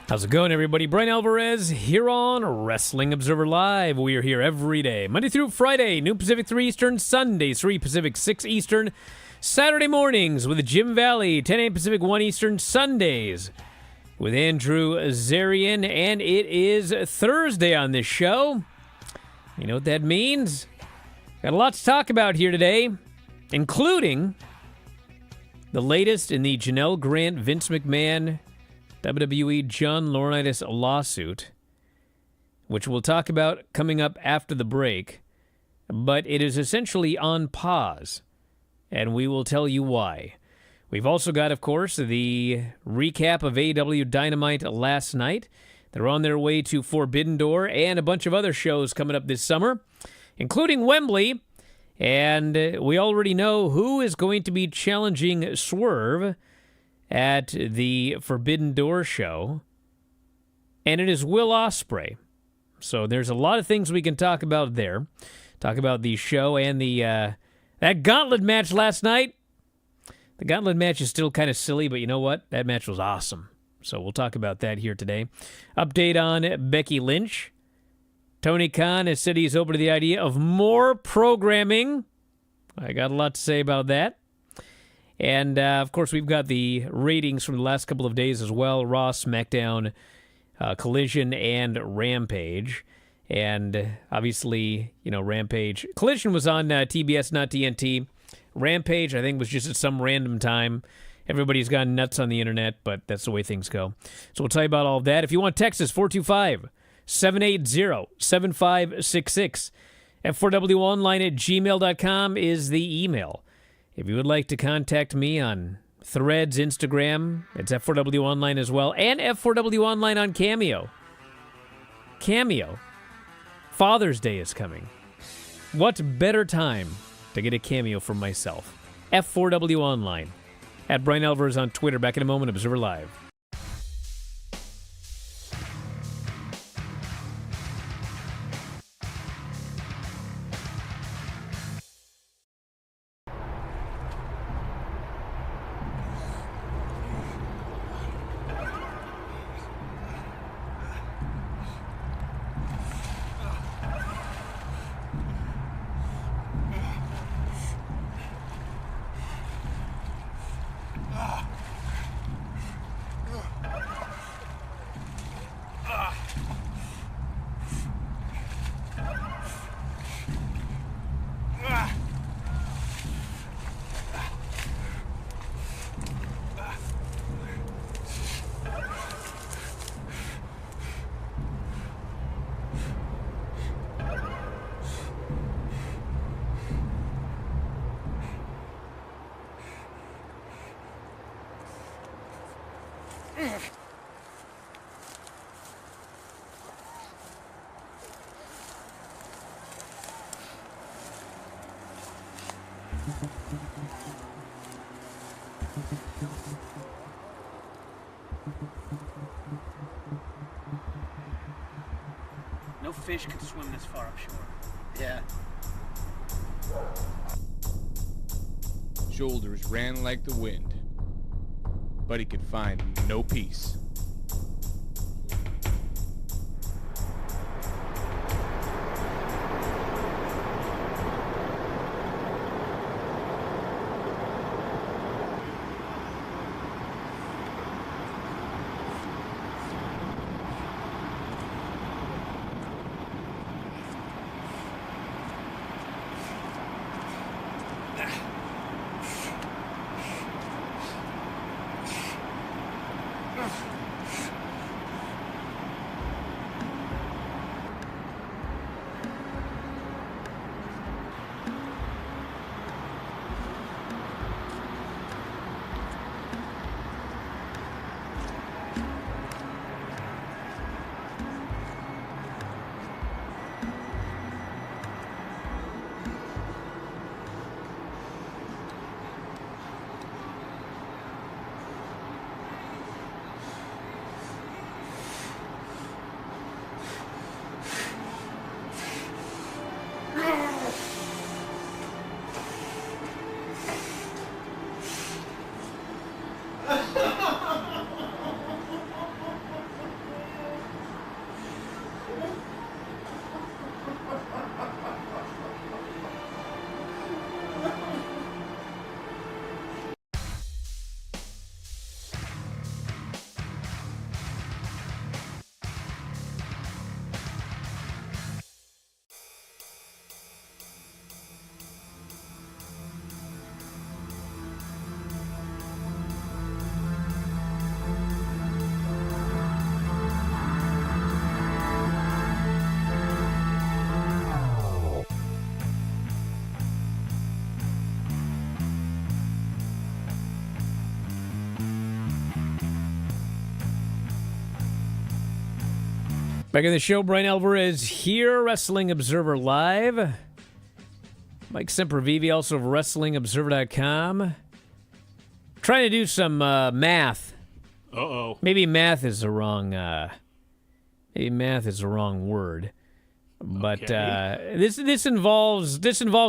How's it going, everybody? Bryan Alvarez here on Wrestling Observer Live. We are here every day, Monday through Friday, noon Pacific, 3 Eastern, Sundays, 3 Pacific, 6 Eastern, Saturday mornings with Jim Valley, 10 a.m. Pacific, 1 Eastern, Sundays with Andrew Zarian, and it is Thursday on this show. You know what that means? Got a lot to talk about here today, including the latest in the Janelle Grant, Vince McMahon, WWE John Laurinaitis lawsuit, which we'll talk about coming up after the break, but it is essentially on pause, and we will tell you why. We've also got, of course, the recap of AEW Dynamite last night. They're on their way to Forbidden Door and a bunch of other shows coming up this summer, including Wembley, and we already know who is going to be challenging Swerve at the Forbidden Door show, and it is Will Ospreay. So there's a lot of things we can talk about there. Talk about the show and the that Gauntlet match last night. The Gauntlet match is still kind of silly, but you know what? That match was awesome. So we'll talk about that here today. Update on Becky Lynch. Tony Khan has said he's open to the idea of more programming. I got a lot to say about that. And, of course, we've got the ratings from the last couple of days as well. Raw, SmackDown, Collision, and Rampage. And, obviously, you know, Rampage. Collision was on TBS, not TNT. Rampage, I think, was just at some random time. Everybody's gone nuts on the internet, but that's the way things go. So we'll tell you about all of that. If you want, text us, 425-780-7566. F4WOnline@gmail.com is the email. If you would like to contact me on Threads, Instagram, it's F4W Online as well, and F4W Online on Cameo. Cameo. Father's Day is coming. What better time to get a cameo from myself? F4W Online. At Bryan Alvarez on Twitter. Back in a moment, Observer Live. No fish could swim this far upshore. Yeah. Shoulders ran like the wind, but he could find no peace. Back in the show, Bryan Alvarez here, Wrestling Observer Live. Mike Sempervive, also of WrestlingObserver.com. Trying to do some math. Uh-oh. Maybe math is the wrong word. But Okay. this involves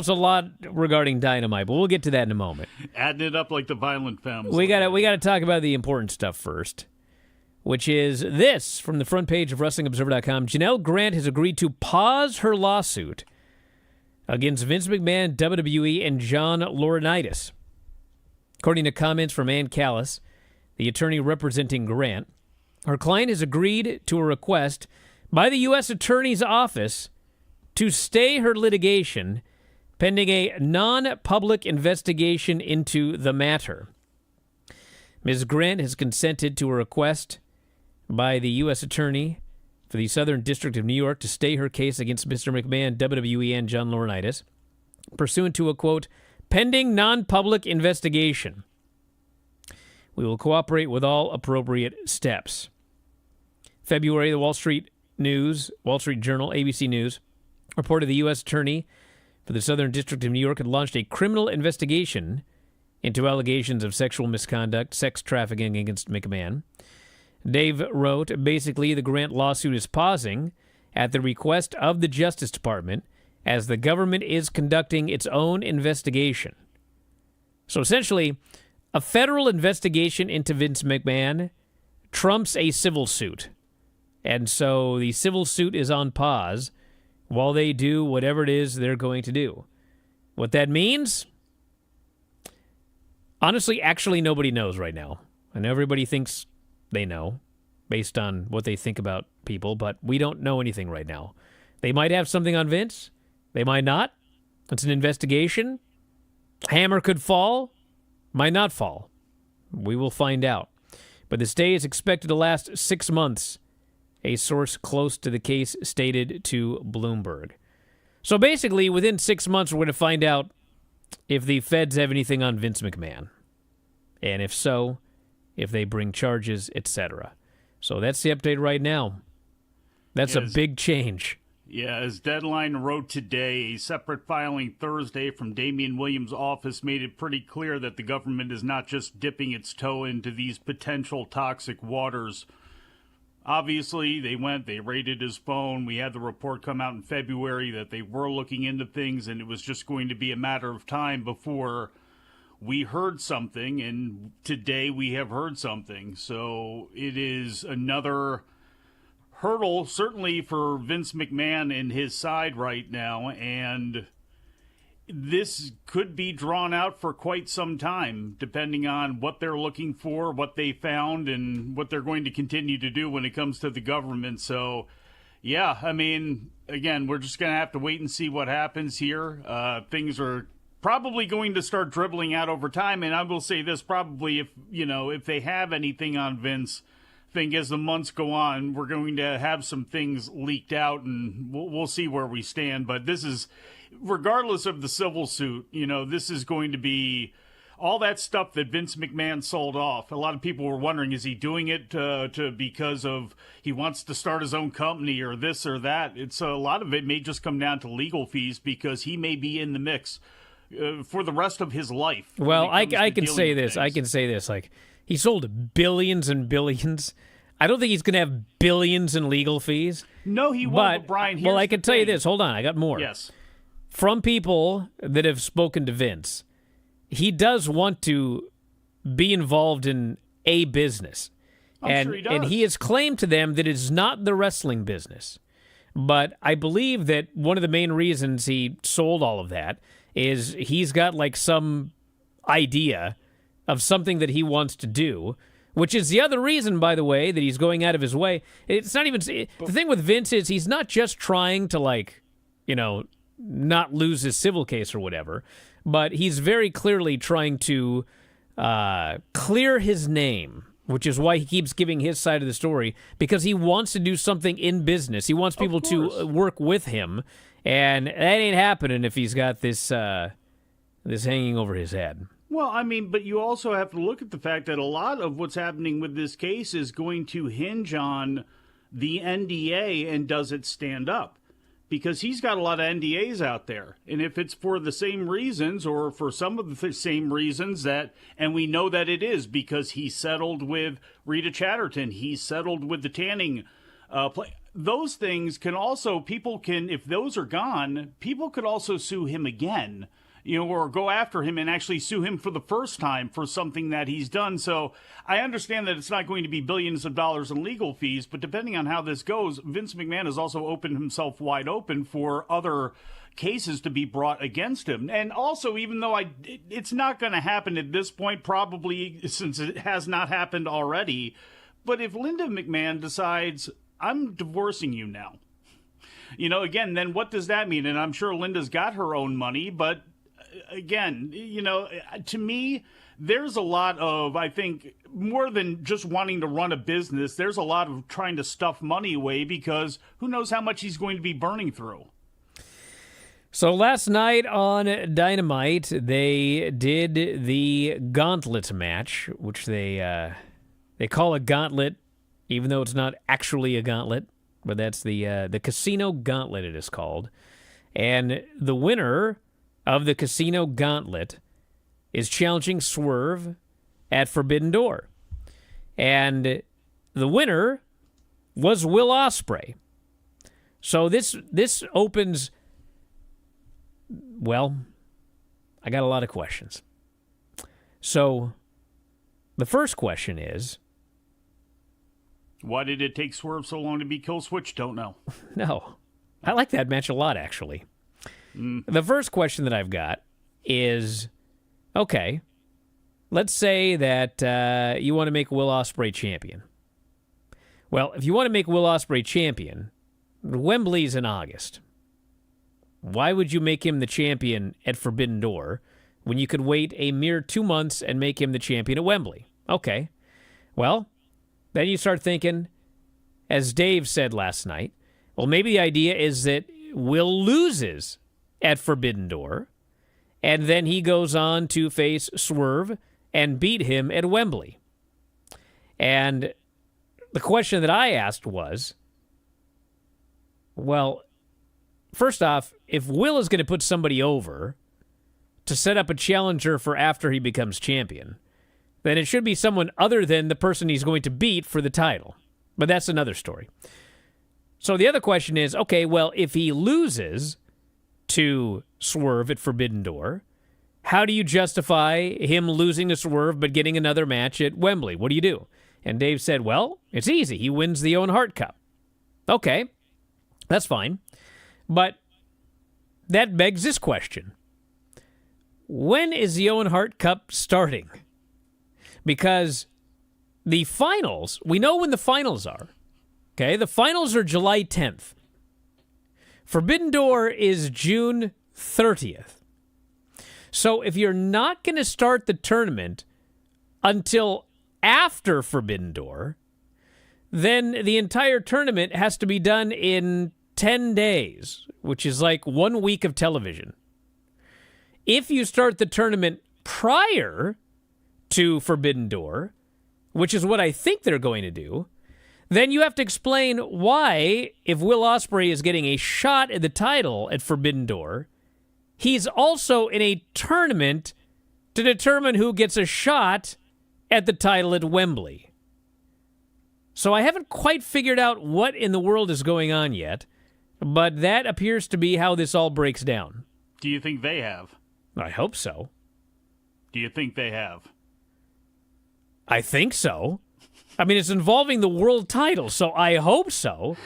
a lot regarding Dynamite, but we'll get to that in a moment. Adding it up like the Violent Femmes. We gotta talk about the important stuff first, which is this from the front page of WrestlingObserver.com. Janelle Grant has agreed to pause her lawsuit against Vince McMahon, WWE, and John Laurinaitis. According to comments from Ann Callis, the attorney representing Grant, her client has agreed to a request by the U.S. Attorney's Office to stay her litigation pending a non-public investigation into the matter. Ms. Grant has consented to a request by the U.S. Attorney for the Southern District of New York to stay her case against Mr. McMahon, WWE, and John Laurinaitis, pursuant to a, quote, pending non-public investigation. We will cooperate with all appropriate steps. February, the Wall Street Journal, ABC News, reported the U.S. Attorney for the Southern District of New York had launched a criminal investigation into allegations of sexual misconduct, sex trafficking against McMahon. Dave wrote, basically, the Grant lawsuit is pausing at the request of the Justice Department as the government is conducting its own investigation. So essentially, a federal investigation into Vince McMahon trumps a civil suit. And so the civil suit is on pause while they do whatever it is they're going to do. What that means? Honestly, actually, nobody knows right now. I know everybody thinks they know based on what they think about people, but we don't know anything right now. They might have something on Vince. They might not. It's an investigation. Hammer could fall. Might not fall. We will find out. But the stay is expected to last 6 months, a source close to the case stated to Bloomberg. So basically, within 6 months, we're going to find out if the feds have anything on Vince McMahon. And if so, if they bring charges, etc. So that's the update right now. That's a big change. Yeah, as Deadline wrote today, a separate filing Thursday from Damian Williams' office made it pretty clear that the government is not just dipping its toe into these potential toxic waters. Obviously, they raided his phone. We had the report come out in February that they were looking into things, and it was just going to be a matter of time before we heard something, and today we have heard something. So it is another hurdle, certainly for Vince McMahon and his side right now, and this could be drawn out for quite some time, depending on what they're looking for, what they found, and what they're going to continue to do when it comes to the government. So, yeah, I mean, again, we're just going to have to wait and see what happens here. Things are probably going to start dribbling out over time, and I will say this, probably if they have anything on Vince, I think as the months go on, we're going to have some things leaked out, and we'll see where we stand. But this is, regardless of the civil suit, this is going to be all that stuff that Vince McMahon sold off. A lot of people were wondering, is he doing it because of he wants to start his own company or this or that? It's a lot of it may just come down to legal fees because he may be in the mix for the rest of his life. Well, I can say this. I can say this. Like, he sold billions and billions. I don't think he's going to have billions in legal fees. No, he won't, but Brian, I can tell you this. Hold on. I got more. Yes. From people that have spoken to Vince, he does want to be involved in a business. I'm sure he does. And he has claimed to them that it's not the wrestling business. But I believe that one of the main reasons he sold all of that is he's got like some idea of something that he wants to do, which is the other reason, by the way, that he's going out of his way. It's not even the thing with Vince is he's not just trying to not lose his civil case or whatever, but he's very clearly trying to clear his name, which is why he keeps giving his side of the story, because he wants to do something in business. He wants people to work with him, and that ain't happening if he's got this hanging over his head. Well, I mean, but you also have to look at the fact that a lot of what's happening with this case is going to hinge on the NDA and does it stand up? Because he's got a lot of NDAs out there. And if it's for the same reasons or for some of the same reasons that, and we know that it is because he settled with Rita Chatterton, he settled with the tanning play. Those things can also, people can, if those are gone, people could also sue him again, or go after him and actually sue him for the first time for something that he's done. So I understand that it's not going to be billions of dollars in legal fees, but depending on how this goes, Vince McMahon has also opened himself wide open for other cases to be brought against him. And also, even though it's not going to happen at this point, probably since it has not happened already, but if Linda McMahon decides, I'm divorcing you now, again, then what does that mean? And I'm sure Linda's got her own money, but again, to me, there's a lot of, I think, more than just wanting to run a business, there's a lot of trying to stuff money away because who knows how much he's going to be burning through. So last night on Dynamite, they did the Gauntlet match, which they call a gauntlet, even though it's not actually a gauntlet, but that's the Casino Gauntlet it is called. And the winner of the Casino Gauntlet is challenging Swerve at Forbidden Door. And the winner was Will Ospreay. So this opens, well, I got a lot of questions. So the first question is, why did it take Swerve so long to be Kill Switch? Don't know. No. I like that match a lot, actually. The first question that I've got is, okay, let's say that you want to make Will Ospreay champion. Well, if you want to make Will Ospreay champion, Wembley's in August. Why would you make him the champion at Forbidden Door when you could wait a mere 2 months and make him the champion at Wembley? Okay. Well, then you start thinking, as Dave said last night, well, maybe the idea is that Will loses at Forbidden Door, and then he goes on to face Swerve and beat him at Wembley. And the question that I asked was, well, first off, if Will is going to put somebody over to set up a challenger for after he becomes champion, then it should be someone other than the person he's going to beat for the title. But that's another story. So the other question is, okay, well, if he loses to Swerve at Forbidden Door, how do you justify him losing to Swerve but getting another match at Wembley? What do you do? And Dave said, well, it's easy. He wins the Owen Hart Cup. Okay, that's fine. But that begs this question. When is the Owen Hart Cup starting? Because the finals, we know when the finals are. Okay, the finals are July 10th. Forbidden Door is June 30th. So if you're not going to start the tournament until after Forbidden Door, then the entire tournament has to be done in 10 days, which is like 1 week of television. If you start the tournament prior to Forbidden Door, which is what I think they're going to do, then you have to explain why, if Will Ospreay is getting a shot at the title at Forbidden Door, he's also in a tournament to determine who gets a shot at the title at Wembley. So I haven't quite figured out what in the world is going on yet, but that appears to be how this all breaks down. Do you think they have? I hope so. Do you think they have? I think so. I mean, it's involving the world title, so I hope so.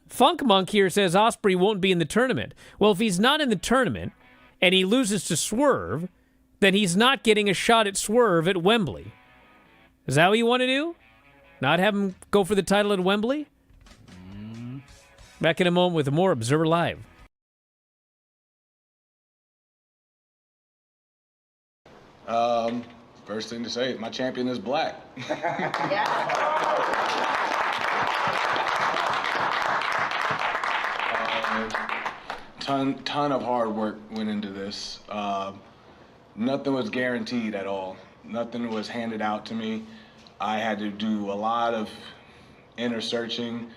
Funk Monk here says Ospreay won't be in the tournament. Well, if he's not in the tournament and he loses to Swerve, then he's not getting a shot at Swerve at Wembley. Is that what you want to do? Not have him go for the title at Wembley? Back in a moment with more Observer Live. First thing to say, my champion is black. Ton of hard work went into this. Nothing was guaranteed at all. Nothing was handed out to me. I had to do a lot of inner searching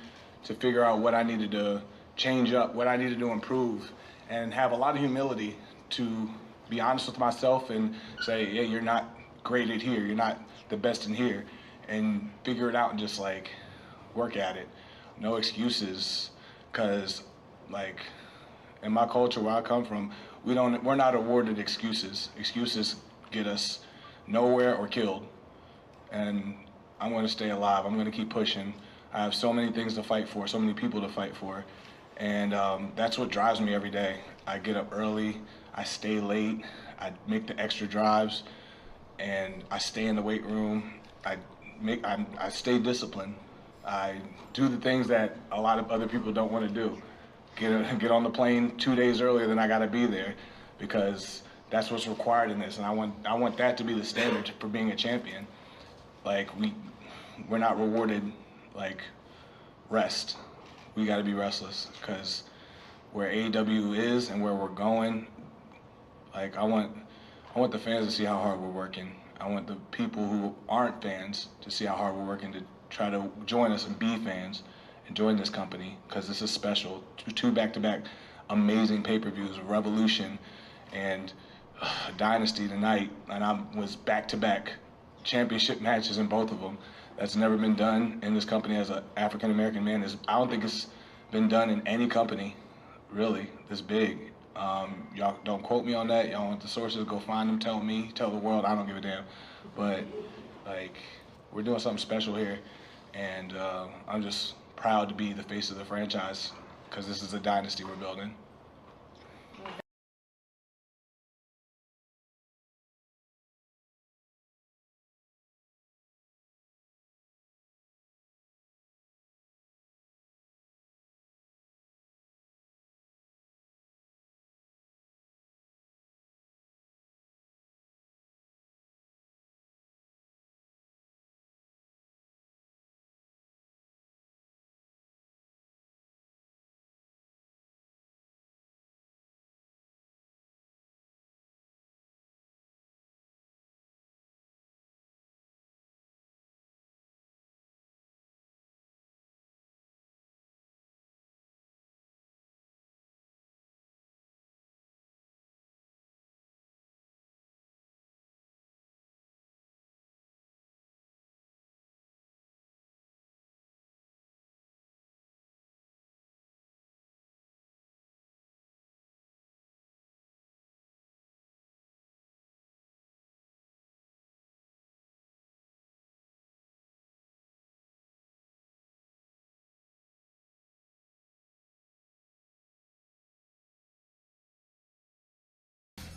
to figure out what I needed to change up, what I needed to improve, and have a lot of humility to be honest with myself and say, yeah, you're not great at here, you're not the best in here, and figure it out and just like work at it. No excuses, because like in my culture where I come from, we're not awarded excuses. Excuses get us nowhere or killed. And I'm going to stay alive. I'm going to keep pushing. I have so many things to fight for, so many people to fight for. And that's what drives me every day. I get up early, I stay late, I make the extra drives, and I stay in the weight room. I stay disciplined. I do the things that a lot of other people don't want to do. Get on the plane 2 days earlier than I got to be there, because that's what's required in this. And I want that to be the standard for being a champion. Like we're not rewarded like rest. We got to be restless, because where AEW is and where we're going, like I want the fans to see how hard we're working. I want the people who aren't fans to see how hard we're working to try to join us and be fans and join this company, because this is special. Two back-to-back amazing pay-per-views, Revolution and Dynasty tonight, and I was back-to-back championship matches in both of them. That's never been done in this company as an African-American man. I don't think it's been done in any company, really, this big. Y'all don't quote me on that. Y'all want the sources, go find them, tell me, tell the world, I don't give a damn. But, like, we're doing something special here, and I'm just proud to be the face of the franchise, because this is a dynasty we're building.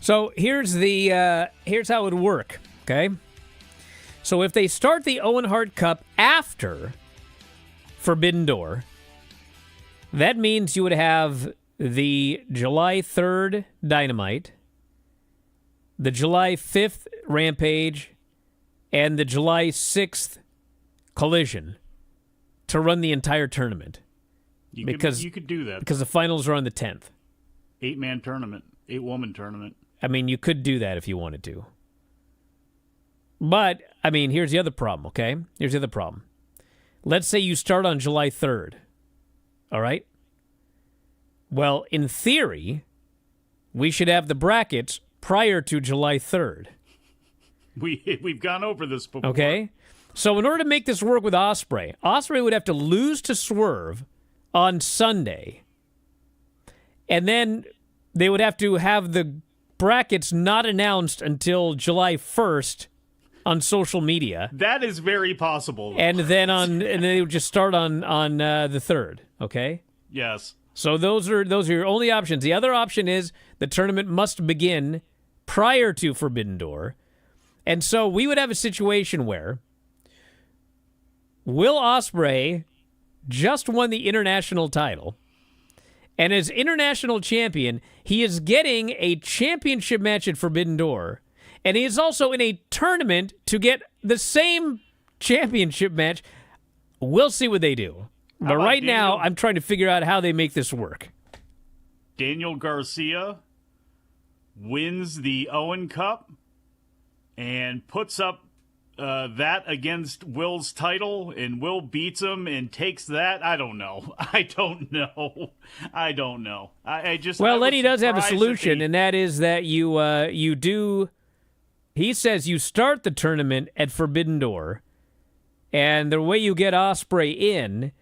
So here's how it would work, okay? So if they start the Owen Hart Cup after Forbidden Door, that means you would have the July 3rd Dynamite, the July 5th Rampage, and the July 6th Collision to run the entire tournament. You could do that. Because the finals are on the 10th. 8-man tournament, 8-woman tournament. I mean, you could do that if you wanted to. But, I mean, here's the other problem, okay? Here's the other problem. Let's say you start on July 3rd, all right? Well, in theory, we should have the brackets prior to July 3rd. We've gone over this before. Okay? So in order to make this work with Ospreay would have to lose to Swerve on Sunday, and then they would have to have the brackets not announced until July 1st on social media. That is very possible. And then they would just start on the 3rd, okay? Yes. So those are your only options. The other option is the tournament must begin prior to Forbidden Door. And so we would have a situation where Will Ospreay just won the international title, and as international champion, he is getting a championship match at Forbidden Door, and he is also in a tournament to get the same championship match. We'll see what they do. But right now, I'm trying to figure out how they make this work. Daniel Garcia wins the Owen Cup and puts up that against Will's title, and Will beats him and takes that. I don't know. I don't know. I just Lenny does have a surprised solution, and that is that you do. He says you start the tournament at Forbidden Door, and the way you get Ospreay in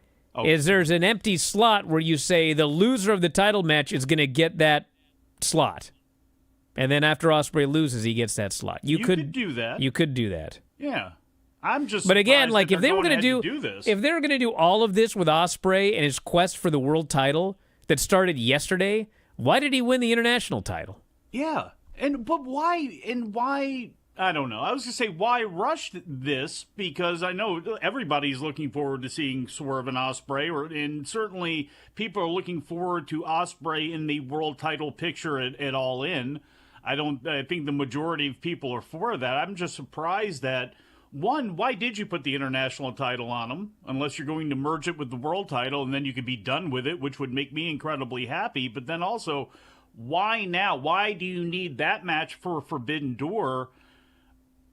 is there's an empty slot where you say the loser of the title match is going to get that slot. And then after Ospreay loses, he gets that slot. You could do that. You could do that. Yeah. I'm just But again, surprised like that if they were going going to do this. if they were going to do all of this with Ospreay and his quest for the world title that started yesterday, why did he win the international title? Yeah. But why I don't know. I was going to say, why rush this? Because I know everybody's looking forward to seeing Swerve and Ospreay, and certainly people are looking forward to Ospreay in the world title picture at All In. I think the majority of people are for that. I'm just surprised that, one, why did you put the international title on him? Unless you're going to merge it with the world title and then you could be done with it, which would make me incredibly happy. But then also, why now? Why do you need that match for Forbidden Door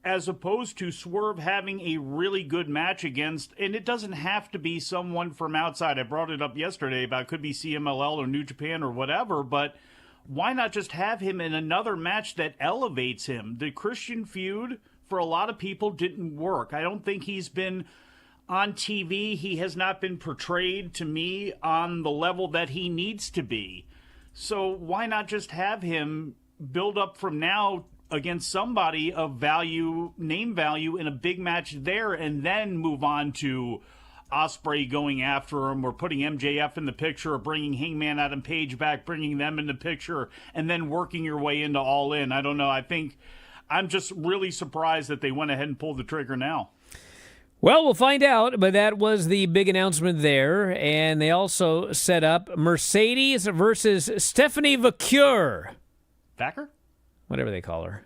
as opposed to Swerve having a really good match against, and it doesn't have to be someone from outside. I brought it up yesterday about it could be CMLL or New Japan or whatever, but why not just have him in another match that elevates him? The Christian feud, for a lot of people, didn't work. I don't think he's been on TV. He has not been portrayed to me on the level that he needs to be. So why not just have him build up from now against somebody of value, name value, in a big match there, and then move on to Ospreay going after him, or putting MJF in the picture, or bringing Hangman Adam Page back, bringing them in the picture, and then working your way into All In. I don't know. I think I'm just really surprised that they went ahead and pulled the trigger now. Well, we'll find out, but that was the big announcement there, and they also set up Mercedes versus Stephanie Vaquer. Vaquer? Whatever they call her.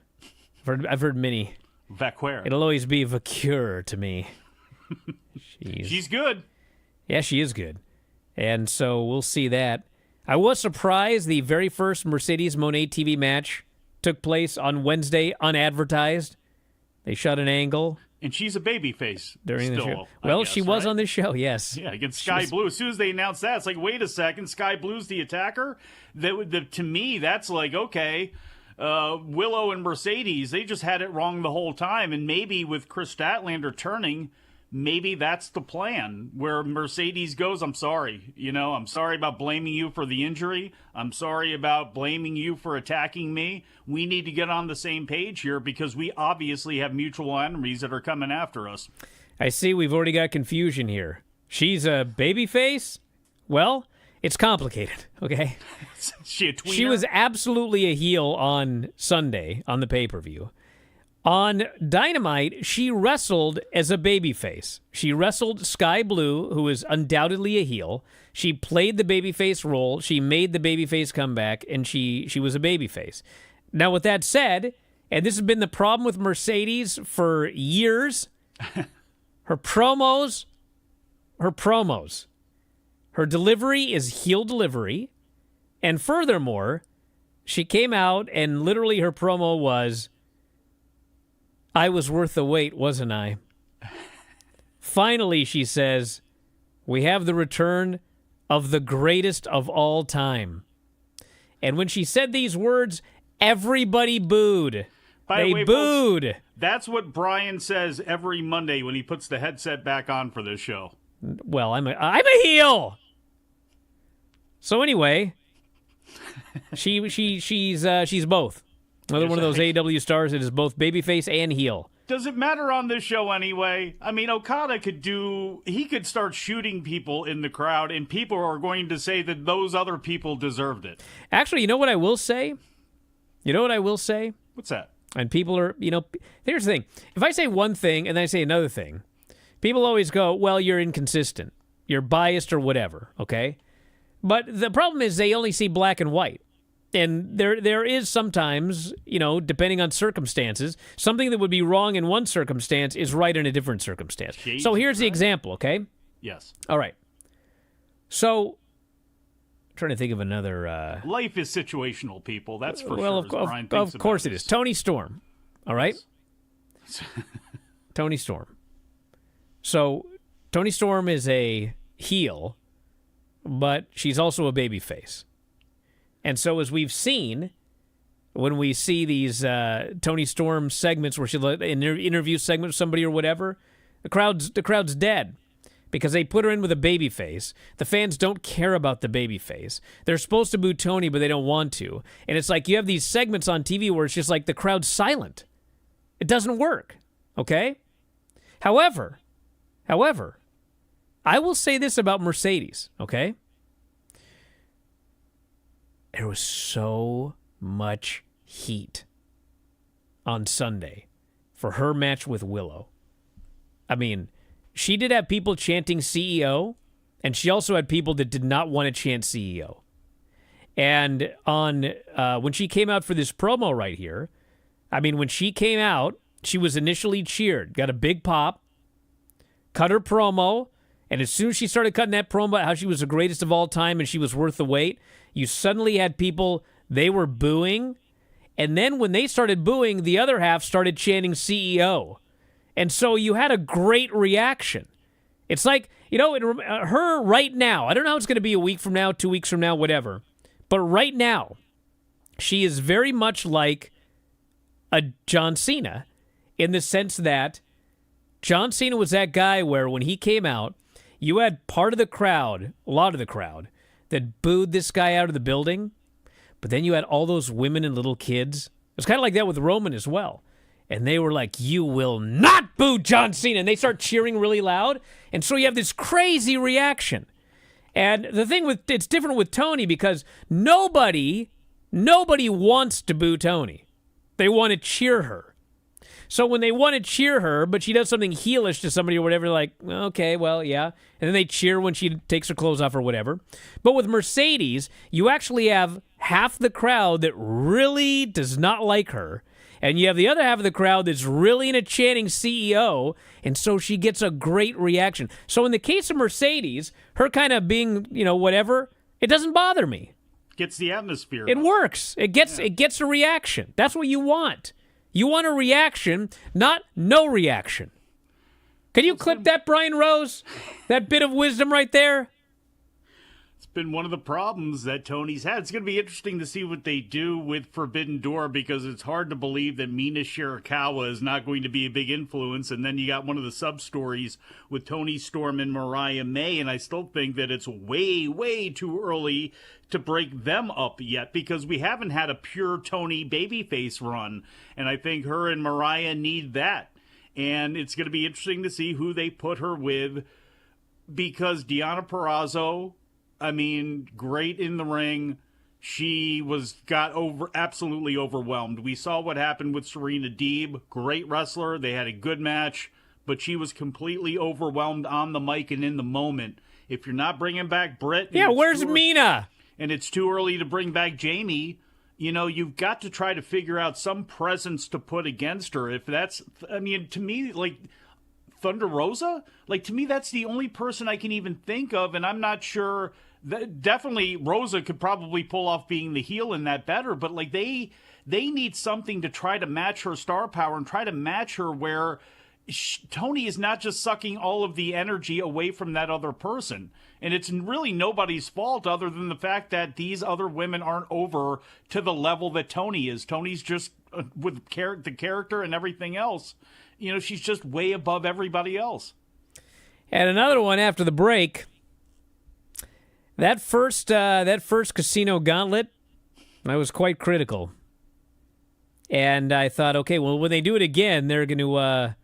I've heard Minnie. Vaquer. It'll always be Vaquer to me. She's good. Yeah, she is good. And so we'll see that. I was surprised the very first Mercedes Moné TV match took place on Wednesday unadvertised. They shot an angle. And she's a babyface During still, the show. I Well, guess, she was right? on this show, yes. Yeah, against Sky Blue. As soon as they announced that, it's like, wait a second, Sky Blue's the attacker? To me, that's like, okay, Willow and Mercedes, they just had it wrong the whole time. And maybe with Chris Statlander turning, maybe that's the plan, where Mercedes goes, I'm sorry. I'm sorry about blaming you for the injury. I'm sorry about blaming you for attacking me. We need to get on the same page here because we obviously have mutual enemies that are coming after us. I see we've already got confusion here. She's a babyface? Well, it's complicated, okay? She a tweener? She was absolutely a heel on Sunday on the pay-per-view. On Dynamite, she wrestled as a babyface. She wrestled Sky Blue, who is undoubtedly a heel. She played the babyface role. She made the babyface comeback, and she was a babyface. Now, with that said, and this has been the problem with Mercedes for years, her promos, her delivery is heel delivery, and furthermore, she came out and literally her promo was, I was worth the wait, wasn't I? Finally, she says, we have the return of the greatest of all time. And when she said these words, everybody booed. They booed. Folks, that's what Bryan says every Monday when he puts the headset back on for this show. Well, I'm a heel. So anyway, she's both. Another one of those AEW stars that is both babyface and heel. Does it matter on this show anyway? I mean, Okada could start shooting people in the crowd, and people are going to say that those other people deserved it. Actually, you know what I will say? What's that? And people are, here's the thing. If I say one thing and then I say another thing, people always go, well, you're inconsistent. You're biased or whatever, okay? But the problem is they only see black and white. And there is sometimes, depending on circumstances, something that would be wrong in one circumstance is right in a different circumstance. So here's the example, okay? Yes. All right. So, I'm trying to think of another... Life is situational, people. That's for well, sure. Of course it is. Tony Storm, all right? Toni Storm. So Toni Storm is a heel, but she's also a babyface. And so as we've seen, when we see these Toni Storm segments where she'll interview segment with somebody or whatever, the crowd's dead because they put her in with a babyface. The fans don't care about the babyface. They're supposed to boo Toni, but they don't want to. And it's like you have these segments on TV where it's just like the crowd's silent. It doesn't work, okay? However, I will say this about Mercedes, okay? There was so much heat on Sunday for her match with Willow. I mean, she did have people chanting CEO, and she also had people that did not want to chant CEO. And on when she came out for this promo right here, I mean, when she came out, she was initially cheered, got a big pop, cut her promo, and as soon as she started cutting that promo about how she was the greatest of all time and she was worth the wait, you suddenly had people, they were booing. And then when they started booing, the other half started chanting CEO. And so you had a great reaction. It's like, her right now, I don't know how it's going to be a week from now, 2 weeks from now, whatever. But right now, she is very much like a John Cena in the sense that John Cena was that guy where when he came out, you had part of the crowd, a lot of the crowd, that booed this guy out of the building. But then you had all those women and little kids. It was kind of like that with Roman as well. And they were like, you will not boo John Cena. And they start cheering really loud. And so you have this crazy reaction. And the thing it's different with Toni because nobody wants to boo Toni. They want to cheer her. So when they want to cheer her, but she does something heelish to somebody or whatever, they're like, okay, well, yeah. And then they cheer when she takes her clothes off or whatever. But with Mercedes, you actually have half the crowd that really does not like her. And you have the other half of the crowd that's really into chanting CEO, and so she gets a great reaction. So in the case of Mercedes, her kind of being, whatever, it doesn't bother me. Gets the atmosphere. It works. It gets a reaction. That's what you want. You want a reaction, not no reaction. Can you clip that, Brian Rose? That bit of wisdom right there? It's been one of the problems that Tony's had. It's going to be interesting to see what they do with Forbidden Door because it's hard to believe that Mina Shirakawa is not going to be a big influence. And then you got one of the sub-stories with Toni Storm and Mariah May. And I still think that it's way, way too early to break them up yet because we haven't had a pure Toni babyface run. And I think her and Mariah need that. And it's going to be interesting to see who they put her with because Deonna Purrazzo, I mean, great in the ring. She got absolutely overwhelmed. We saw what happened with Serena Deeb. Great wrestler. They had a good match, but she was completely overwhelmed on the mic and in the moment. If you're not bringing back Britt... Yeah, where's Mina? And it's too early to bring back Jamie, you've got to try to figure out some presence to put against her. If that's... I mean, to me, like... Thunder Rosa? Like, to me, that's the only person I can even think of, and I'm not sure... Definitely Rosa could probably pull off being the heel in that better, but like they need something to try to match her star power and try to match her where Toni is not just sucking all of the energy away from that other person. And it's really nobody's fault other than the fact that these other women aren't over to the level that Toni is. Toni's just, with the character and everything else, she's just way above everybody else. And another one after the break. That first casino gauntlet, I was quite critical. And I thought, okay, well, when they do it again, they're going to,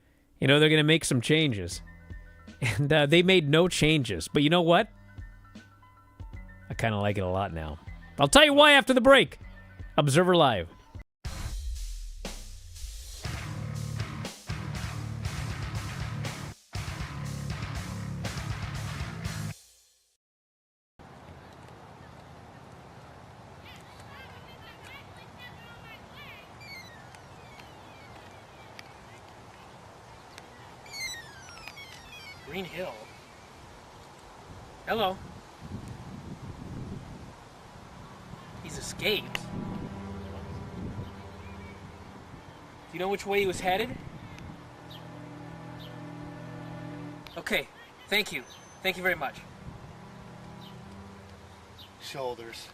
they're going to make some changes. And they made no changes. But you know what? I kind of like it a lot now. I'll tell you why after the break. Observer Live. Green Hill. Hello. He's escaped. Do you know which way he was headed? Okay, thank you. Thank you very much. Shoulders.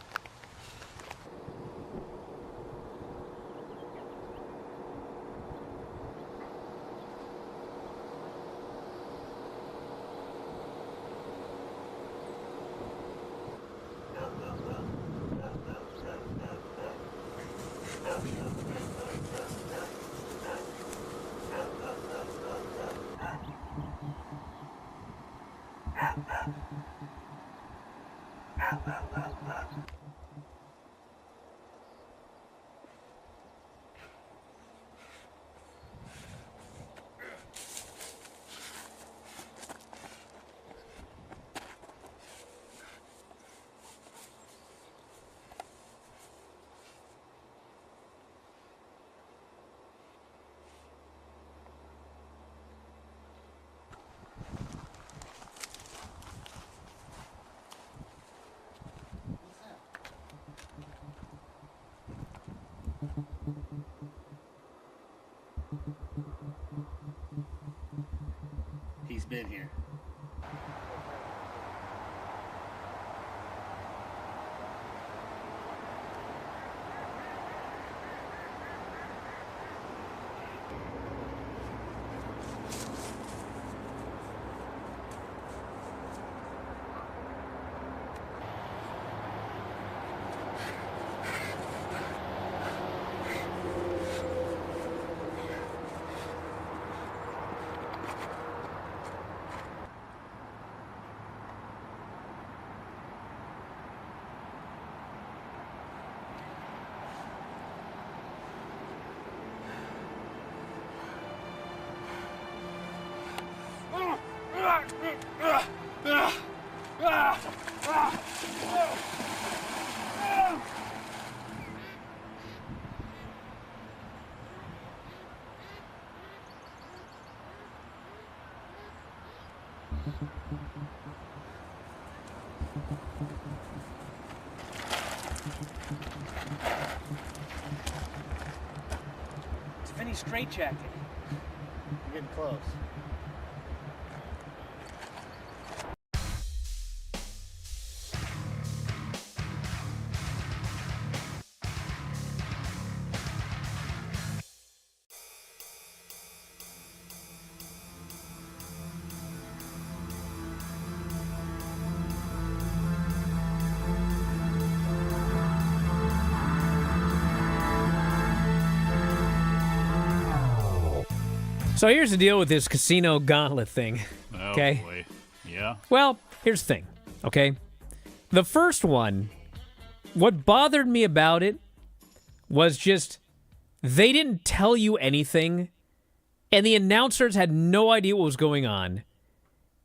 He's been here. It's Vinny's straitjacket. You're getting close. So here's the deal with this casino gauntlet thing. Okay. Oh, boy. Yeah. Well, here's the thing, okay? The first one, what bothered me about it was just they didn't tell you anything, and the announcers had no idea what was going on,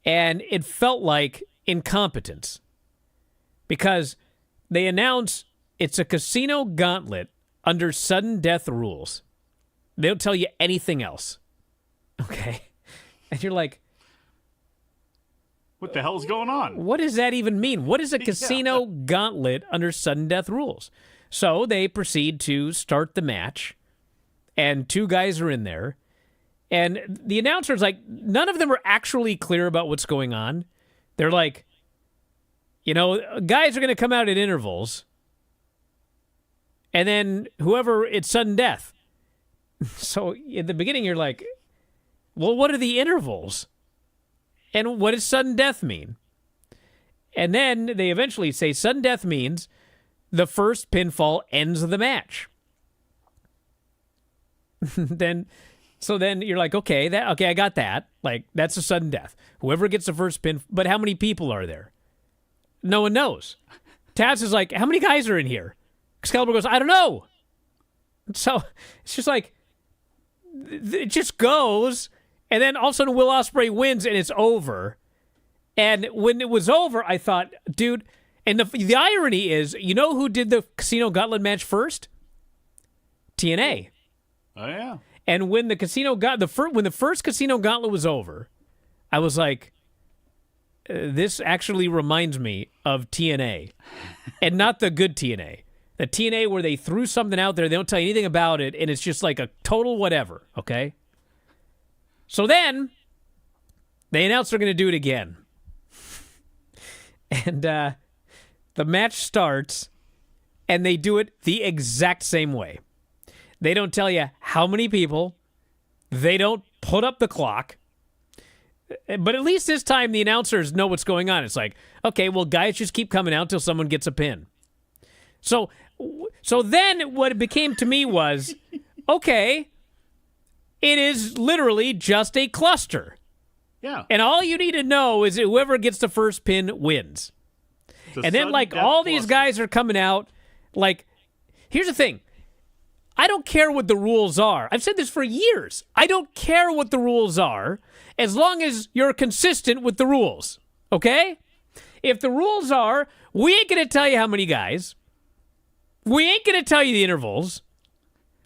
and it felt like incompetence. Because they announce it's a casino gauntlet under sudden death rules. They don't tell you anything else. Okay? And you're like, What the hell's going on? what does that even mean? What is a casino gauntlet under sudden death rules? So they proceed to start the match, and two guys are in there, and the announcer's like, none of them are actually clear about what's going on. They're like, guys are going to come out at intervals, and then whoever, it's sudden death. So in the beginning, you're like, well, what are the intervals? And what does sudden death mean? And then they eventually say sudden death means the first pinfall ends the match. then you're like, okay, I got that. Like, that's a sudden death. Whoever gets the first pin, but how many people are there? No one knows. Taz is like, how many guys are in here? Excalibur goes, I don't know. So it's just like, it just goes. And then all of a sudden, Will Ospreay wins, and it's over. And when it was over, I thought, dude, and the irony is, you know who did the Casino Gauntlet match first? TNA. Oh, yeah. And when when the first Casino Gauntlet was over, I was like, this actually reminds me of TNA. And not the good TNA. The TNA where they threw something out there, they don't tell you anything about it, and it's just like a total whatever, okay? So then, They announced they're going to do it again. And the match starts, and they do it the exact same way. They don't tell you how many people. They don't put up the clock. But at least this time, the announcers know what's going on. It's like, okay, well, guys just keep coming out till someone gets a pin. So then what it became to me was, okay, it is literally just a cluster. Yeah. And all you need to know is that whoever gets the first pin wins. And then, like, all these guys are coming out. Like, here's the thing. I don't care what the rules are. I've said this for years. I don't care what the rules are as long as you're consistent with the rules. Okay? If the rules are, we ain't going to tell you how many guys. We ain't going to tell you the intervals.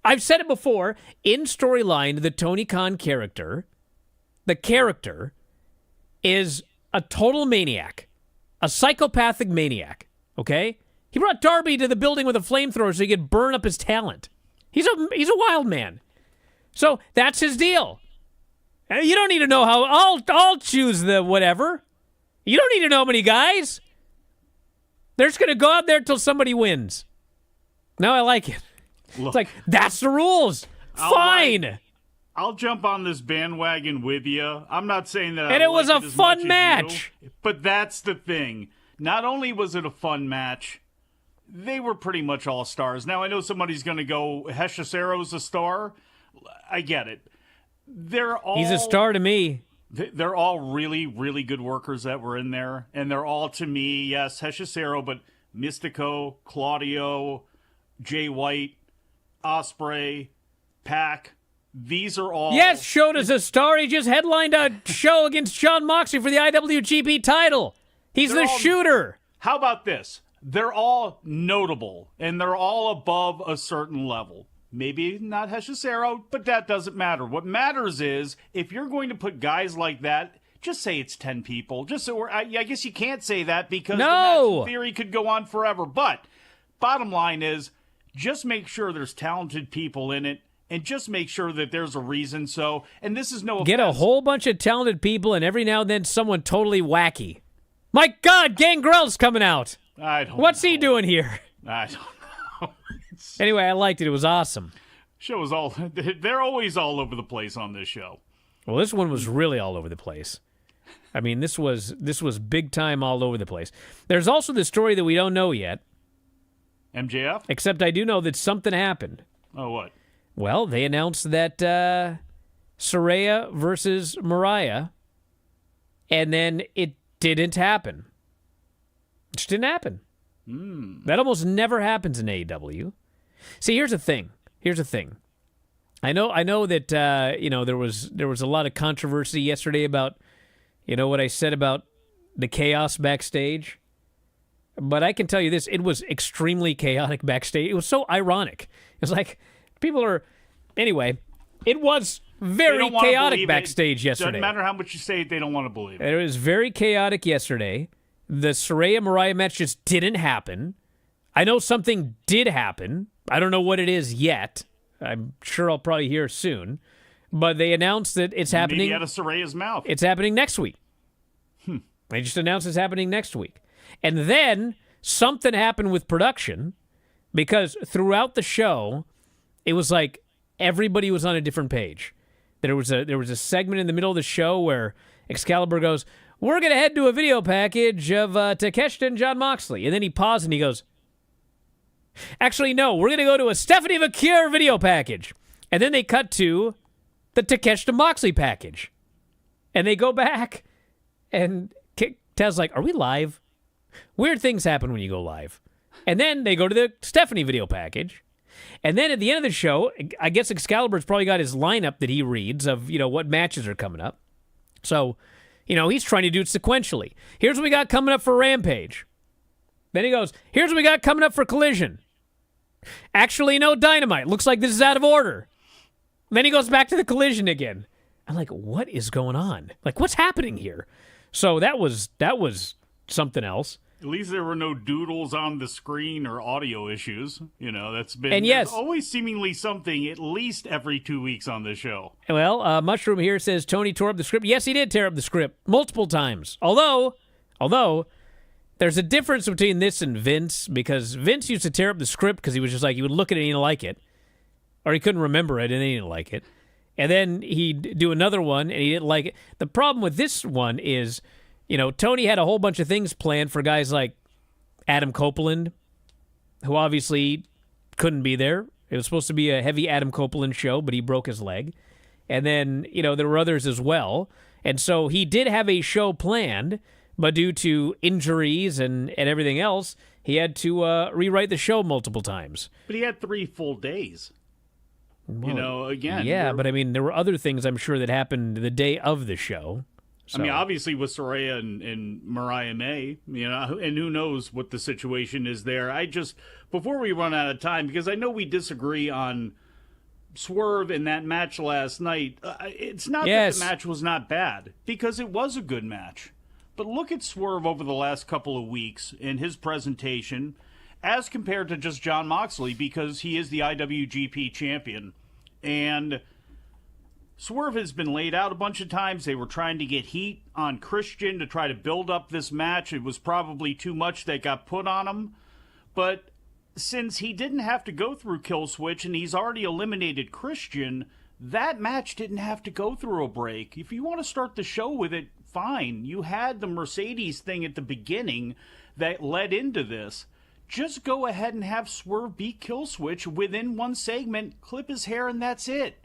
I've said it before. In storyline, the Tony Khan character, the character is a total maniac. A psychopathic maniac. Okay? He brought Darby to the building with a flamethrower so he could burn up his talent. He's a wild man. So that's his deal. You don't need to know how. I'll choose the whatever. You don't need to know how many guys. They're just going to go out there till somebody wins. No, I like it. Look, it's like, that's the rules. Fine. I'll jump on this bandwagon with you. I'm not saying that. And I it was like a as fun much as match. you, but that's the thing. Not only was it a fun match, they were pretty much all stars. Now, I know somebody's going to go, Heshicero's a star. I get it. He's a star to me. They're all really, really good workers that were in there. And they're all, to me, yes, Heshicero, but Mystico, Claudio, Jay White, Ospreay, Pac. These are all... Yes, Shota's a star. He just headlined a show against Jon Moxley for the IWGP title. He's the shooter. How about this? They're all notable, and they're all above a certain level. Maybe not Heshicero, but that doesn't matter. What matters is, if you're going to put guys like that, just say it's 10 people. Just so I guess you can't say that because the match in theory could go on forever. But bottom line is, just make sure there's talented people in it, and just make sure that there's a reason. So, and this is no offense. Get a whole bunch of talented people, and every now and then someone totally wacky. My God, Gangrel's coming out. What's he doing here? I don't know. Anyway, I liked it. It was awesome. Show is all. They're always all over the place on this show. Well, this one was really all over the place. I mean, this was big time all over the place. There's also the story that we don't know yet. MJF? Except I do know that something happened. Oh, what? Well, they announced that Saraya versus Mariah, and then it didn't happen. It just didn't happen. That almost never happens in AEW. See, here's the thing. I know that there was a lot of controversy yesterday about what I said about the chaos backstage. But I can tell you this, it was extremely chaotic backstage. It was so ironic. It was like anyway, it was very chaotic backstage yesterday. Doesn't matter how much you say it, they don't want to believe it. It was very chaotic yesterday. The Saraya-Mariah match just didn't happen. I know something did happen. I don't know what it is yet. I'm sure I'll probably hear soon. But they announced that it's happening. Maybe out of Saraya's mouth. It's happening next week. They just announced it's happening next week. And then something happened with production because throughout the show, it was like everybody was on a different page. There was a segment in the middle of the show where Excalibur goes, "We're going to head to a video package of Takeshita and Jon Moxley." And then he paused and he goes, "Actually, no, we're going to go to a Stephanie McCure video package." And then they cut to the Takeshita Moxley package. And they go back and Taz's like, "Are we live?" Weird things happen when you go live. And then they go to the Stephanie video package. And then at the end of the show, I guess Excalibur's probably got his lineup that he reads of, what matches are coming up. So, he's trying to do it sequentially. Here's what we got coming up for Rampage. Then he goes, "Here's what we got coming up for Collision. Actually, no, Dynamite. Looks like this is out of order." Then he goes back to the Collision again. I'm like, what is going on? Like, what's happening here? So that was something else. At least there were no doodles on the screen or audio issues. You know, that's been And yes, there's always seemingly something at least every 2 weeks on this show. Well, Mushroom here says Tony tore up the script. Yes, he did tear up the script multiple times. Although there's a difference between this and Vince, because Vince used to tear up the script because he was just like, he would look at it and he didn't like it. Or he couldn't remember it and he didn't like it. And then he'd do another one and he didn't like it. The problem with this one is, you know, Tony had a whole bunch of things planned for guys like Adam Copeland, who obviously couldn't be there. It was supposed to be a heavy Adam Copeland show, but he broke his leg. And then, you know, there were others as well. And so he did have a show planned, but due to injuries and everything else, he had to rewrite the show multiple times. But he had 3 full days. Well, you know, again. Yeah, but I mean, there were other things I'm sure that happened the day of the show. So. I mean, obviously with Soraya and Mariah May, you know, and who knows what the situation is there. Before we run out of time, because I know we disagree on Swerve in that match last night, it's not that the match was not bad, because it was a good match. But look at Swerve over the last couple of weeks in his presentation as compared to just Jon Moxley, because he is the IWGP champion. And Swerve has been laid out a bunch of times. They were trying to get heat on Christian to try to build up this match. It was probably too much that got put on him. But since he didn't have to go through Kill Switch and he's already eliminated Christian, that match didn't have to go through a break. If you want to start the show with it, fine. You had the Mercedes thing at the beginning that led into this. Just go ahead and have Swerve beat Kill Switch within one segment, clip his hair, and that's it.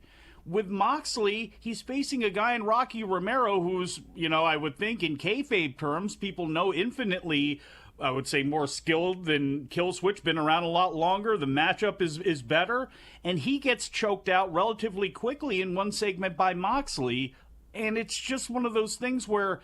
With Moxley, he's facing a guy in Rocky Romero who's, you know, I would think in kayfabe terms, people know infinitely, I would say, more skilled than Kill Switch, been around a lot longer. The matchup is better. And he gets choked out relatively quickly in one segment by Moxley. And it's just one of those things where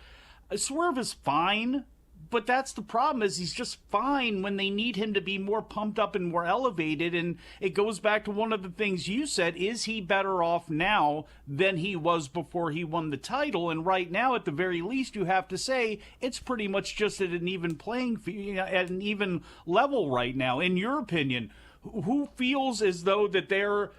Swerve is fine, but that's the problem, is he's just fine when they need him to be more pumped up and more elevated. And it goes back to one of the things you said, is he better off now than he was before he won the title? And right now, at the very least, you have to say it's pretty much just at an even playing field, at an even level right now. In your opinion, who feels as though that they're,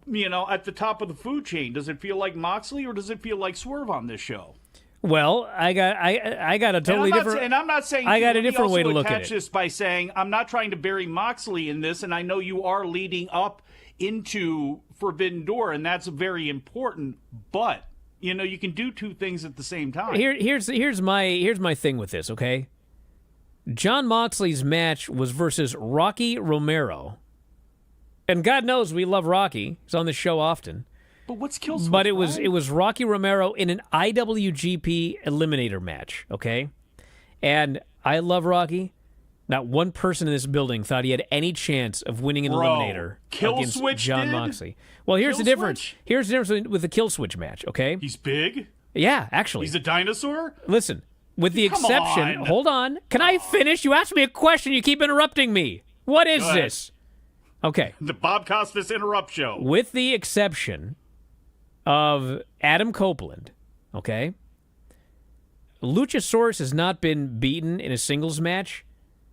you know, at the top of the food chain? Does it feel like Moxley or does it feel like Swerve on this show? Well, I got a totally different. And I'm not saying I got a different way to look at it. This by saying I'm not trying to bury Moxley in this, and I know you are leading up into Forbidden Door, and that's very important. But you know, you can do two things at the same time. Here's my thing with this. Okay, Jon Moxley's match was versus Rocky Romero, and God knows we love Rocky. He's on the show often. But what's Kill Switch? But it was Rocky Romero in an IWGP Eliminator match, okay? And I love Rocky. Not one person in this building thought he had any chance of winning an Eliminator against Jon Moxley. Well, here's the difference. Here's the difference with the Kill Switch match, okay? He's big? Yeah, actually. He's a dinosaur? Listen, with the exception... Hold on. Can I finish? You asked me a question. You keep interrupting me. What is this? Okay. The Bob Costas Interrupt Show. With the exception of Adam Copeland, okay? Luchasaurus has not been beaten in a singles match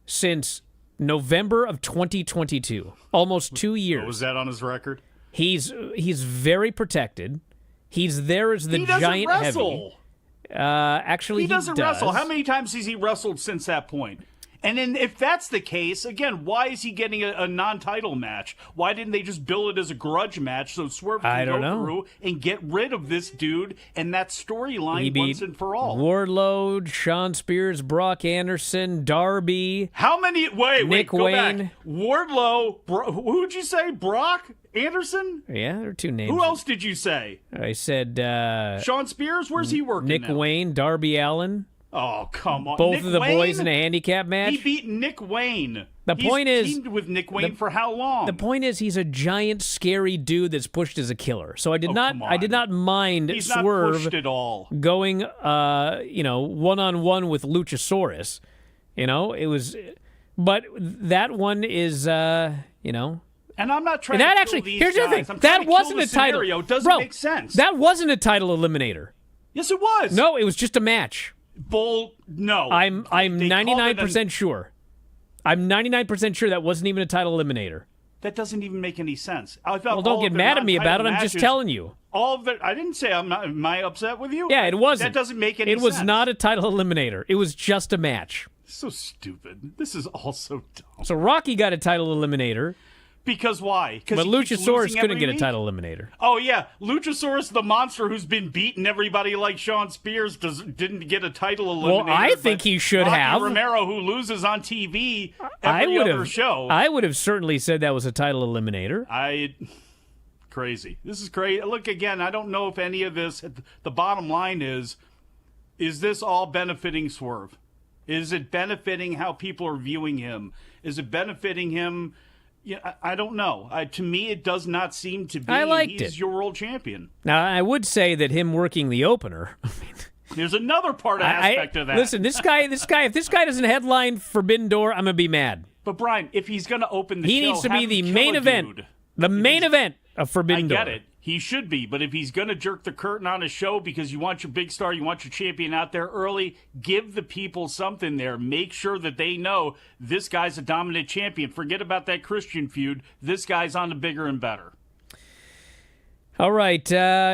since November of 2022. Almost 2 years. What was that on his record? He's very protected. He's there as the giant wrestle. Heavy. Actually, he doesn't wrestle. How many times has he wrestled since that point? And then if that's the case, again, why is he getting a non-title match? Why didn't they just bill it as a grudge match so Swerve can go through and get rid of this dude and that storyline once and for all? Wardlow, Shawn Spears, Brock Anderson, Darby. How many? Wait, go Wayne. back. Wardlow, who'd you say? Brock Anderson? Yeah, there are two names. Who else did you say? I said... Shawn Spears? Where's he working Nick now? Wayne, Darby Allin. Oh, come on. Both Nick of the Wayne? boys in a handicap match. He beat Nick Wayne. He's teamed with Nick Wayne for how long? The point is, he's a giant, scary dude that's pushed as a killer. So I did not mind he's Swerve not pushed at all. Going, one-on-one with Luchasaurus. You know, it was, but that one is, And I'm not trying that to actually. kill these Here's the guys. thing. I'm trying That to wasn't kill a the title. scenario. It doesn't Bro, make sense. That wasn't a title eliminator. Yes, it was. No, it was just a match. No. I'm They called it 99% sure. I'm 99% sure that wasn't even a title eliminator. That doesn't even make any sense. I felt Well, don't all get of the mad at me about it. non-title I'm just matches- telling you. All of it. I didn't say I'm not. Am I upset with you? Yeah, it wasn't. That doesn't make any sense. It was not a title eliminator. It was just a match. So stupid. This is all so dumb. So Rocky got a title eliminator, Because why? but he keeps Luchasaurus losing couldn't every get a week? title eliminator. Oh yeah, Luchasaurus, the monster who's been beating everybody like Sean Spears, didn't get a title eliminator. Well, I think but he should Rocky have. Romero, who loses on TV I every would other have. show. I would have certainly said that was a title eliminator. Crazy. This is crazy. Look, again, I don't know if any of this. The bottom line is this all benefiting Swerve? Is it benefiting how people are viewing him? Is it benefiting him? Yeah, I don't know. To me, it does not seem to be. I liked He's it. your world champion. Now, I would say that him working the opener. There's another aspect of that. Listen, this guy. If this guy doesn't headline Forbidden Door, I'm gonna be mad. But Brian, if he's going to open the He show, needs to have be him the kill main a event. dude. The main event of I Forbidden Door. get it. He should be, but if he's going to jerk the curtain on a show because you want your big star, you want your champion out there early, give the people something there. Make sure that they know this guy's a dominant champion. Forget about that Christian feud. This guy's on the bigger and better. All right.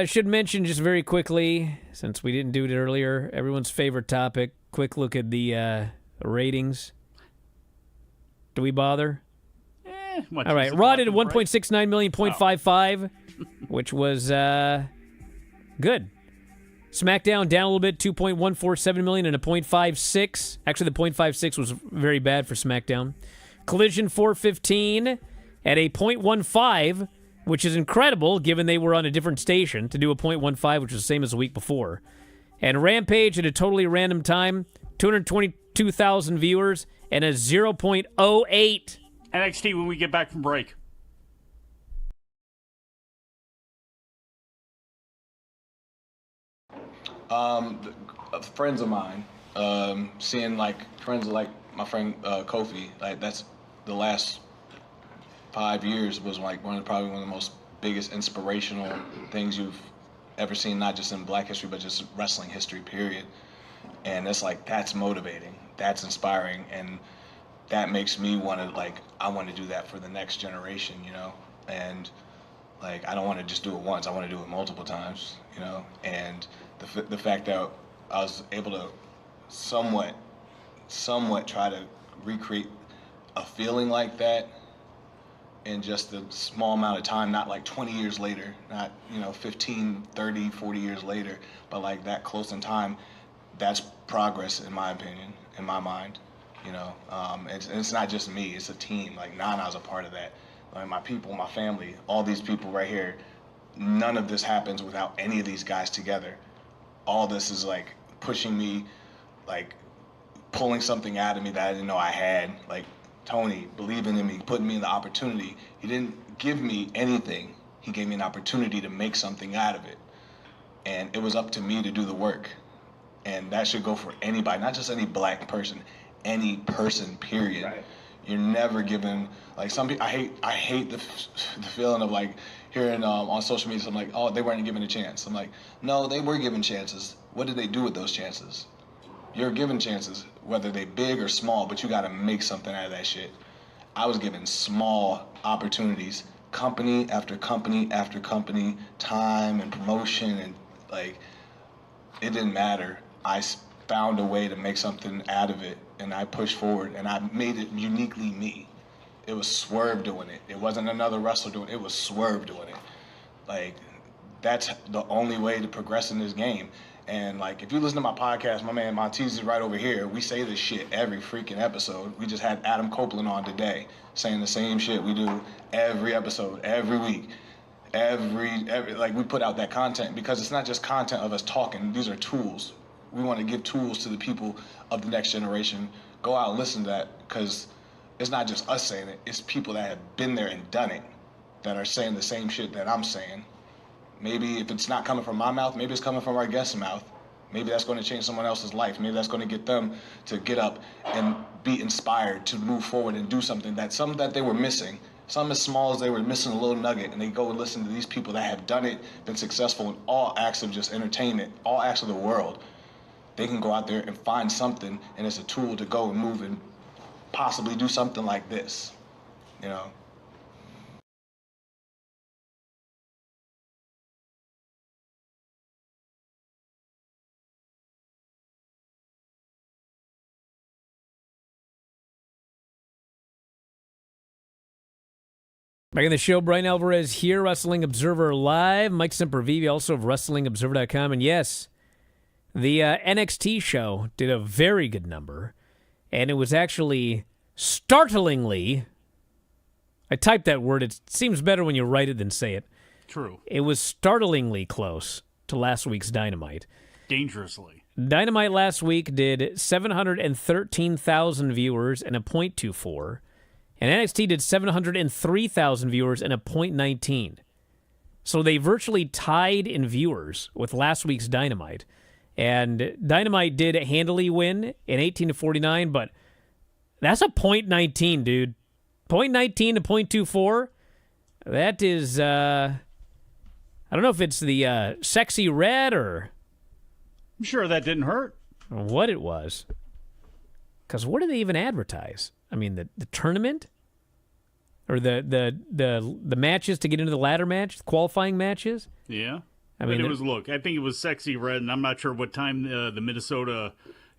Should mention just very quickly, since we didn't do it earlier, everyone's favorite topic. Quick look at the ratings. Do we bother? All right. Raw did 1.69 million, 0.55, which was good. SmackDown down a little bit, 2.147 million and a 0.56. Actually, the 0.56 was very bad for SmackDown. Collision 415 at a 0.15, which is incredible given they were on a different station to do a 0.15, which was the same as the week before. And Rampage at a totally random time, 222,000 viewers and a 0.08. NXT when we get back from break. Friends of mine, seeing like friends like my friend Kofi, like that's the last 5 years was like probably one of the most biggest inspirational things you've ever seen, not just in Black history, but just wrestling history, period. And it's like, that's motivating, that's inspiring, and that makes me want to, like, I want to do that for the next generation, you know? And, like, I don't want to just do it once, I want to do it multiple times, you know? And the fact that I was able to somewhat try to recreate a feeling like that in just a small amount of time, not like 20 years later, not, 15, 30, 40 years later, but like that close in time, that's progress in my opinion, in my mind. It's not just me, it's a team. Like Nana's a part of that. Like my people, my family, all these people right here, none of this happens without any of these guys together. All this is like pushing me, like pulling something out of me that I didn't know I had. Like Tony believing in me, putting me in the opportunity. He didn't give me anything. He gave me an opportunity to make something out of it. And it was up to me to do the work. And that should go for anybody, not just any Black person, any person, period. Right. You're never given, like some people, I hate the feeling of like hearing on social media, something like, oh, they weren't given a chance. I'm like, no, they were given chances. What did they do with those chances? You're given chances, whether they big or small, but you gotta make something out of that shit. I was given small opportunities, company after company after company, time and promotion, and like, it didn't matter. I found a way to make something out of it, and I pushed forward, and I made it uniquely me. It was Swerve doing it. It wasn't another wrestler doing it. It was Swerve doing it. Like, that's the only way to progress in this game. And like, if you listen to my podcast, my man Montez is right over here. We say this shit every freaking episode. We just had Adam Copeland on today saying the same shit we do every episode, every week. Every like, we put out that content because it's not just content of us talking. These are tools. We want to give tools to the people of the next generation. Go out and listen to that, because it's not just us saying it. It's people that have been there and done it that are saying the same shit that I'm saying. Maybe if it's not coming from my mouth, maybe it's coming from our guest's mouth. Maybe that's going to change someone else's life. Maybe that's going to get them to get up and be inspired to move forward and do something that they were missing. Something as small as they were missing a little nugget, and they go and listen to these people that have done it, been successful in all acts of just entertainment, all acts of the world. they can go out there and find something, and it's a tool to go and move and possibly do something like this, you know? Back in the show, Bryan Alvarez here, Wrestling Observer Live. Mike Sempervive, also of WrestlingObserver.com. And yes, the NXT show did a very good number. And it was actually startlingly, I typed that word. It seems better when you write it than say it. True. It was startlingly close to last week's Dynamite. Dangerously. Dynamite last week did 713,000 viewers and a .24. And NXT did 703,000 viewers and a .19. So they virtually tied in viewers with last week's Dynamite. And Dynamite did handily win in 18-49, but that's a .19, dude. .19 to .24. That is, I don't know if it's the sexy red or... I'm sure that didn't hurt. What it was. Because what do they even advertise? I mean, the tournament? Or the matches to get into the ladder match, the qualifying matches? Yeah. I mean, it was, look, I think it was sexy red, and I'm not sure what time the Minnesota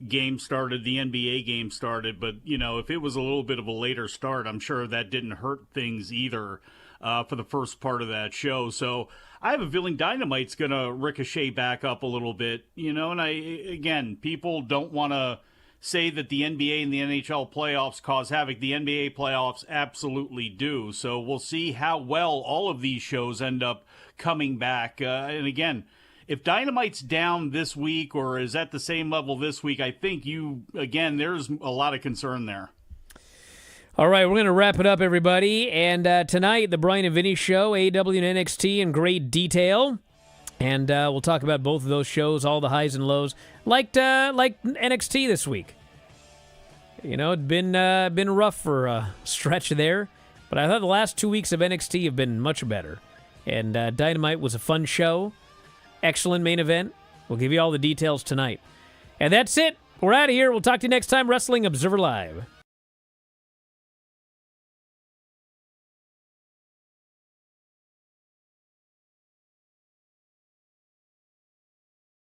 game started, the NBA game started, but, you know, if it was a little bit of a later start, I'm sure that didn't hurt things either for the first part of that show. So I have a feeling Dynamite's going to ricochet back up a little bit, you know, and again, people don't want to say that the NBA and the NHL playoffs cause havoc. The NBA playoffs absolutely do. So we'll see how well all of these shows end up coming back. And again, if Dynamite's down this week or is at the same level this week, I think there's a lot of concern there. All right, we're going to wrap it up, everybody. And tonight, the Bryan and Vinny Show, AEW and NXT in great detail. And we'll talk about both of those shows, all the highs and lows, like NXT this week. You know, it's been rough for a stretch there, but I thought the last 2 weeks of NXT have been much better. And Dynamite was a fun show, excellent main event. We'll give you all the details tonight. And that's it. We're out of here. We'll talk to you next time, Wrestling Observer Live.